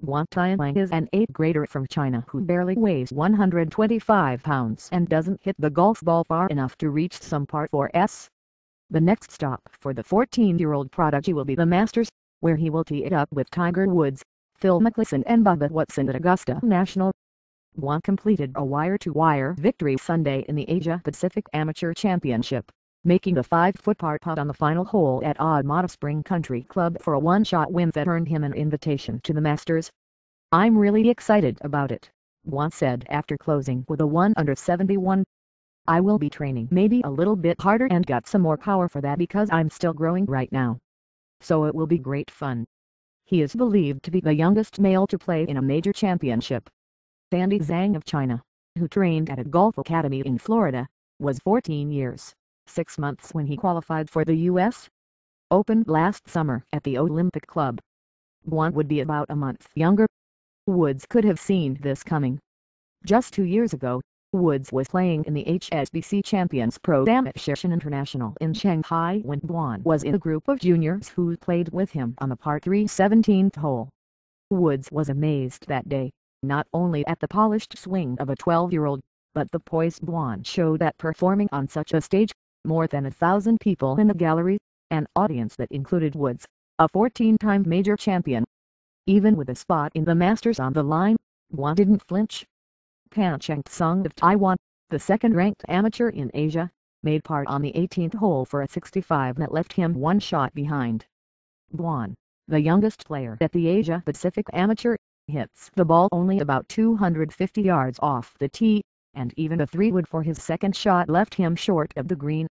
Wang Tianlang is an 8th grader from China who barely weighs 125 pounds and doesn't hit the golf ball far enough to reach some par 4s. The next stop for the 14-year-old prodigy will be the Masters, where he will tee it up with Tiger Woods, Phil Mickelson and Bubba Watson at Augusta National. Wang completed a wire-to-wire victory Sunday in the Asia Pacific Amateur Championship, making the 5-foot par putt on the final hole at Admata Spring Country Club for a one-shot win that earned him an invitation to the Masters. "I'm really excited about it," Wang said after closing with a 1 under 71. "I will be training maybe a little bit harder and got some more power for that because I'm still growing right now. So it will be great fun." He is believed to be the youngest male to play in a major championship. Sandy Zhang of China, who trained at a golf academy in Florida, was 14 years, 6 months when he qualified for the U.S. Open last summer at the Olympic Club. Wang would be about a month younger. Woods could have seen this coming. Just 2 years ago, Woods was playing in the HSBC Champions Pro-Am at Shenzhen International in Shanghai when Wang was in a group of juniors who played with him on the par 3 17th hole. Woods was amazed that day, not only at the polished swing of a 12-year-old, but the poise Wang showed at performing on such a stage. More than 1,000 people in the gallery, an audience that included Woods, a 14-time major champion. Even with a spot in the Masters on the line, Wang didn't flinch. Pan Cheng-sung of Taiwan, the second-ranked amateur in Asia, made par on the 18th hole for a 65 that left him one shot behind. Wang, the youngest player at the Asia Pacific Amateur, hits the ball only about 250 yards off the tee, and even a 3-wood for his second shot left him short of the green.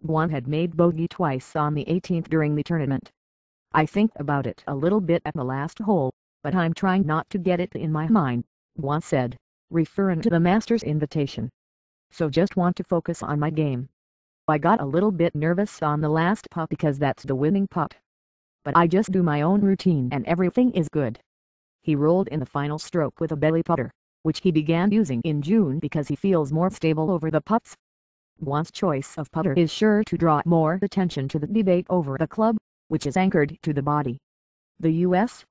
Wang had made bogey twice on the 18th during the tournament. "I think about it a little bit at the last hole, but I'm trying not to get it in my mind," Wang said, referring to the Masters invitation. "So just want to focus on my game. I got a little bit nervous on the last putt because that's the winning putt. But I just do my own routine and everything is good." He rolled in the final stroke with a belly putter, which he began using in June because he feels more stable over the putts. Wang's choice of putter is sure to draw more attention to the debate over the club, which is anchored to the body. The U.S.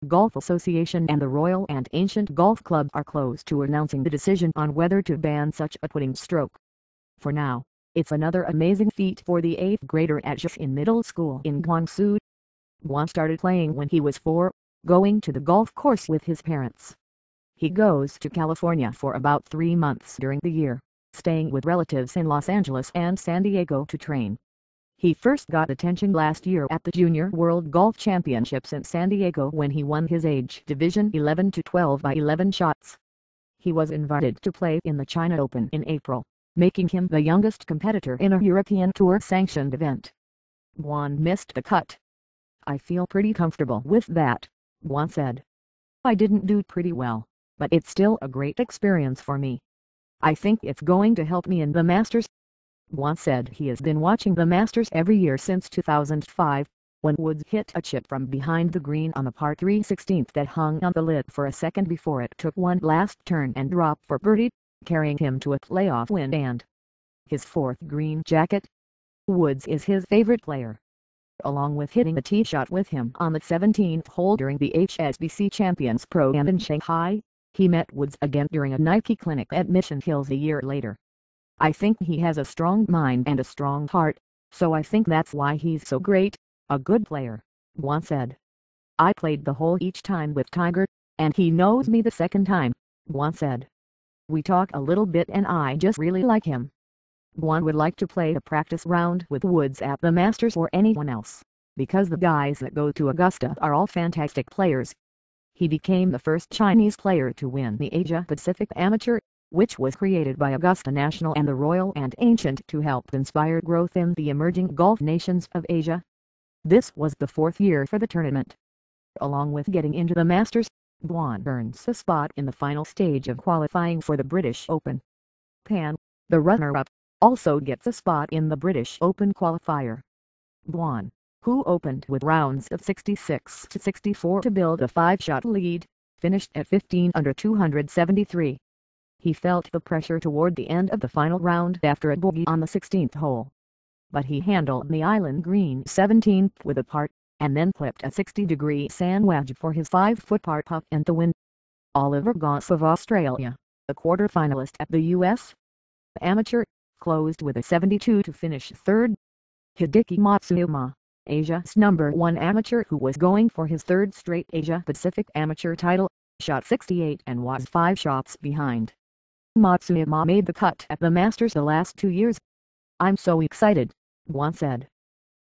Golf Association and the Royal and Ancient Golf Club are close to announcing the decision on whether to ban such a putting stroke. For now, it's another amazing feat for the 8th grader at Zhifeng Middle School in Guangzhou. Wang started playing when he was 4, going to the golf course with his parents. He goes to California for about 3 months during the year, staying with relatives in Los Angeles and San Diego to train. He first got attention last year at the Junior World Golf Championships in San Diego when he won his age division 11-12 by 11 shots. He was invited to play in the China Open in April, making him the youngest competitor in a European Tour sanctioned event. Wang missed the cut. "I feel pretty comfortable with that," Wang said. "I didn't do pretty well, but it's still a great experience for me. I think it's going to help me in the Masters." Wang said he has been watching the Masters every year since 2005, when Woods hit a chip from behind the green on the par 3 16th that hung on the lid for a second before it took one last turn and dropped for birdie, carrying him to a playoff win and his 4th green jacket. Woods is his favorite player. Along with hitting a tee shot with him on the 17th hole during the HSBC Champions Pro-Am in Shanghai, he met Woods again during a Nike clinic at Mission Hills a year later. "I think he has a strong mind and a strong heart, so I think that's why he's so great, a good player," Wang said. "I played the hole each time with Tiger, and he knows me the second time," Wang said. "We talk a little bit and I just really like him." Wang would like to play a practice round with Woods at the Masters or anyone else, because the guys that go to Augusta are all fantastic players. He became the first Chinese player to win the Asia Pacific Amateur, which was created by Augusta National and the Royal and Ancient to help inspire growth in the emerging golf nations of Asia. This was the 4th year for the tournament. Along with getting into the Masters, Wang earns a spot in the final stage of qualifying for the British Open. Pan, the runner-up, also gets a spot in the British Open qualifier. Wang, who opened with rounds of 66 to 64 to build a 5-shot lead, finished at 15 under 273. He felt the pressure toward the end of the final round after a bogey on the 16th hole. But he handled the island green 17th with a par, and then clipped a 60-degree sand wedge for his 5-foot par putt in the wind. Oliver Goss of Australia, a quarter-finalist at the U.S. Amateur, closed with a 72 to finish third. Hideki Matsuyama, Asia's #1 amateur who was going for his third straight Asia Pacific Amateur title, shot 68 and was 5 shots behind. Matsuyama made the cut at the Masters the last 2 years. "I'm so excited," Guan said.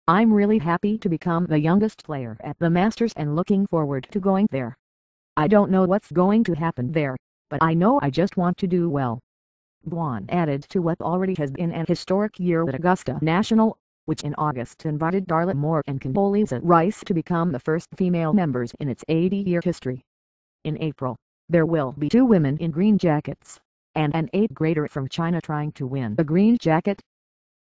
"I'm really happy to become the youngest player at the Masters and looking forward to going there. I don't know what's going to happen there, but I know I just want to do well." Guan added to what already has been an historic year at Augusta National, which in August invited Darla Moore and Condoleezza Rice to become the first female members in its 80-year history. In April, there will be 2 women in green jackets, and an 8th grader from China trying to win the green jacket.